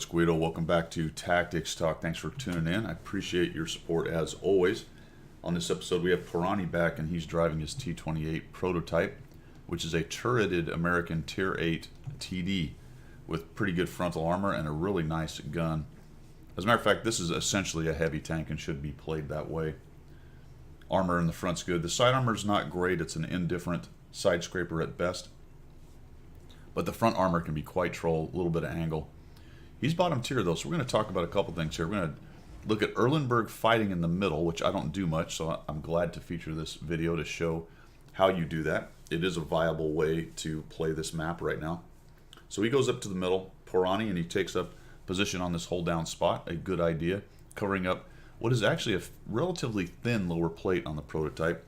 Guido. Welcome back to Tactics Talk. Thanks for tuning in. I appreciate your support as always. On this episode, we have Porani back, and he's driving his T28 prototype, which is a turreted American Tier 8 TD with pretty good frontal armor and a really nice gun. As a matter of fact, this is essentially a heavy tank and should be played that way. Armor in the front's good. The side armor is not great. It's an indifferent side scraper at best. But the front armor can be quite troll, a little bit of angle. He's bottom tier though, so we're going to talk about a couple things here. We're going to look at Erlenberg fighting in the middle, which I don't do much, so I'm glad to feature this video to show how you do that. It is a viable way to play this map right now. So he goes up to the middle, Porani, and he takes up position on this hold down spot. A good idea, covering up what is actually a relatively thin lower plate on the prototype.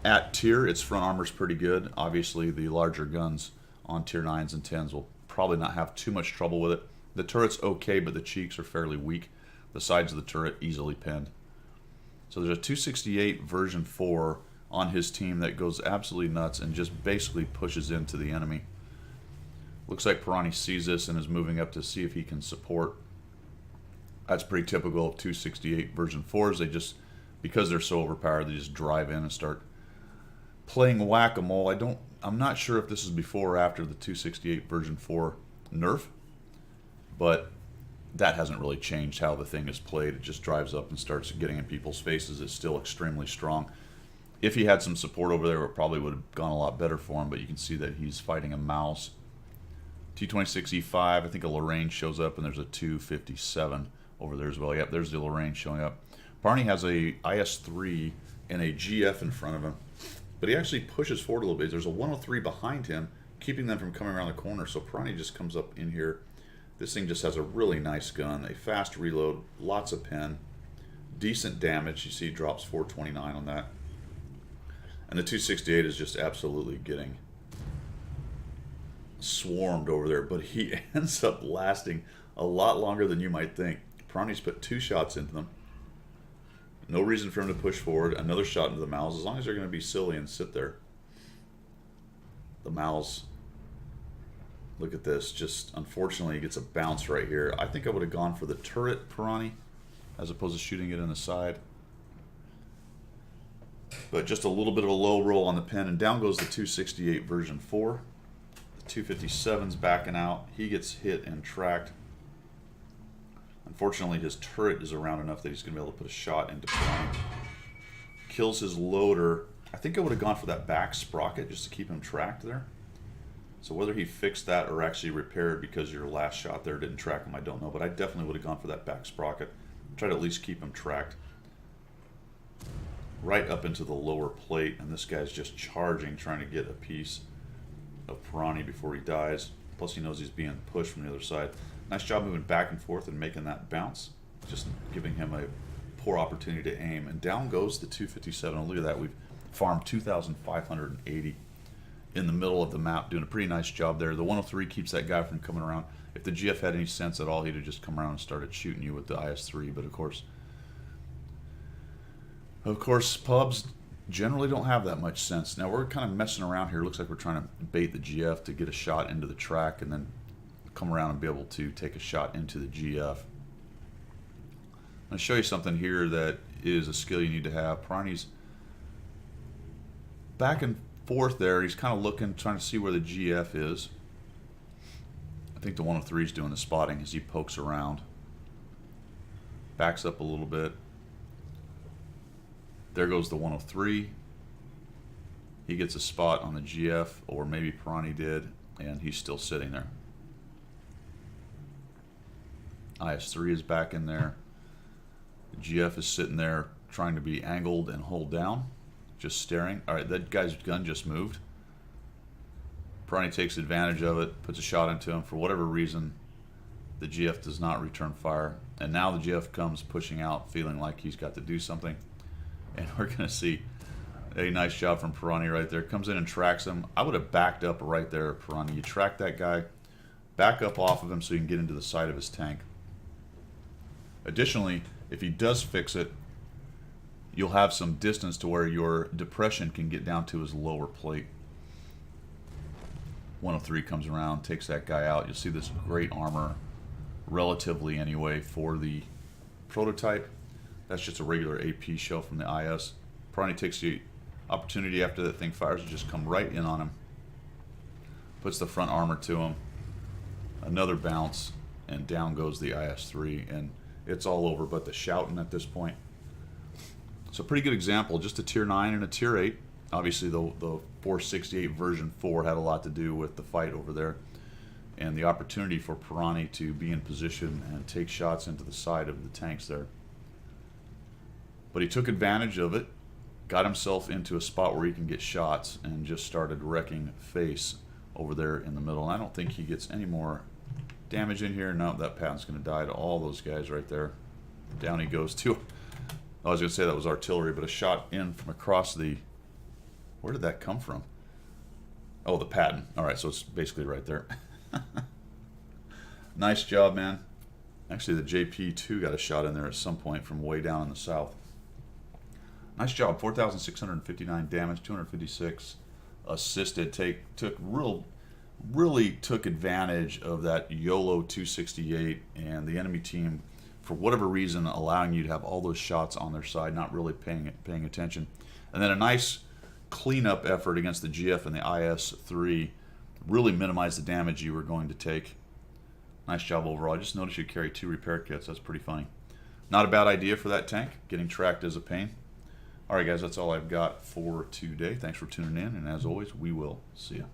At tier, its front armor is pretty good. Obviously, the larger guns on tier 9s and 10s will probably not have too much trouble with it. The turret's okay, but the cheeks are fairly weak. The sides of the turret easily pinned. So there's a 268 version 4 on his team that goes absolutely nuts and just basically pushes into the enemy. Looks like Porani sees this and is moving up to see if he can support. That's pretty typical of 268 version 4s. They just, because they're so overpowered, they just drive in and start playing whack-a-mole. I'm not sure if this is before or after the 268 version 4 nerf, but that hasn't really changed how the thing is played. It just drives up and starts getting in people's faces. It's still extremely strong. If he had some support over there, it probably would have gone a lot better for him, but you can see that he's fighting a mouse. T26E5, I think a Lorraine shows up, and there's a 257 over there as well. Yep, there's the Lorraine showing up. Barney has a IS-3 and a GF in front of him, but he actually pushes forward a little bit. There's a 103 behind him, keeping them from coming around the corner, so Porani just comes up in here. This thing just has a really nice gun, a fast reload, lots of pen, decent damage. You see it drops 429 on that. And the 268 is just absolutely getting swarmed over there, but he ends up lasting a lot longer than you might think. Porani's put 2 shots into them. No reason for him to push forward. Another shot into the mouths, as long as they're going to be silly and sit there. The mouths, look at this, just unfortunately he gets a bounce right here. I think I would have gone for the turret, Porani, as opposed to shooting it in the side. But just a little bit of a low roll on the pin, and down goes the 268 version 4. The 257's backing out. He gets hit and tracked. Unfortunately, his turret is around enough that he's going to be able to put a shot into Porani. Kills his loader. I think I would have gone for that back sprocket just to keep him tracked there. So whether he fixed that or actually repaired because your last shot there didn't track him, I don't know. But I definitely would have gone for that back sprocket. Try to at least keep him tracked. Right up into the lower plate, and this guy's just charging, trying to get a piece of Porani before he dies. Plus he knows he's being pushed from the other side. Nice job moving back and forth and making that bounce. Just giving him a poor opportunity to aim. And down goes the 257. Oh, look at that. We've farmed 2,580 in the middle of the map, doing a pretty nice job there. The 103 keeps that guy from coming around. If the GF had any sense at all, he'd have just come around and started shooting you with the IS-3. But of course, pubs generally don't have that much sense. Now we're kind of messing around here. Looks like we're trying to bait the GF to get a shot into the track and then come around and be able to take a shot into the GF. I'm going to show you something here that is a skill you need to have. Porani's back and forth there. He's kind of looking, trying to see where the GF is. I think the 103 is doing the spotting as he pokes around. Backs up a little bit. There goes the 103. He gets a spot on the GF, or maybe Porani did, and he's still sitting there. IS-3 is back in there. The GF is sitting there trying to be angled and hold down, just staring. All right, that guy's gun just moved. Porani takes advantage of it, puts a shot into him. For whatever reason, the GF does not return fire, and now the GF comes pushing out, feeling like he's got to do something. And we're going to see a nice job from Porani right there. Comes in and tracks him. I would have backed up right there, Porani. You track that guy, back up off of him so you can get into the side of his tank. Additionally, if he does fix it, you'll have some distance to where your depression can get down to his lower plate. 103 comes around, takes that guy out. You'll see this great armor relatively anyway, for the prototype. That's just a regular AP shell from the IS. Porani takes the opportunity after that thing fires to just come right in on him. Puts the front armor to him. Another bounce, and down goes the IS-3, and it's all over but the shouting at this point. So pretty good example, just a tier 9 and a tier 8. Obviously the 468 version 4 had a lot to do with the fight over there, and the opportunity for Porani to be in position and take shots into the side of the tanks there. But he took advantage of it, got himself into a spot where he can get shots, and just started wrecking face over there in the middle. And I don't think he gets any more damage in here. No, that Patton's going to die to all those guys right there. Down he goes too. I was going to say that was artillery, but a shot in from across the... Where did that come from? Oh, the Patton. All right, so it's basically right there. Nice job, man. Actually, the JP2 got a shot in there at some point from way down in the south. Nice job. 4,659 damage, 256 assisted. Really took advantage of that YOLO 268 and the enemy team, for whatever reason, allowing you to have all those shots on their side, not really paying attention. And then a nice cleanup effort against the GF and the IS-3 really minimized the damage you were going to take. Nice job overall. I just noticed you carry 2 repair kits. That's pretty funny. Not a bad idea for that tank. Getting tracked is a pain. All right, guys, that's all I've got for today. Thanks for tuning in, and as always, we will see you.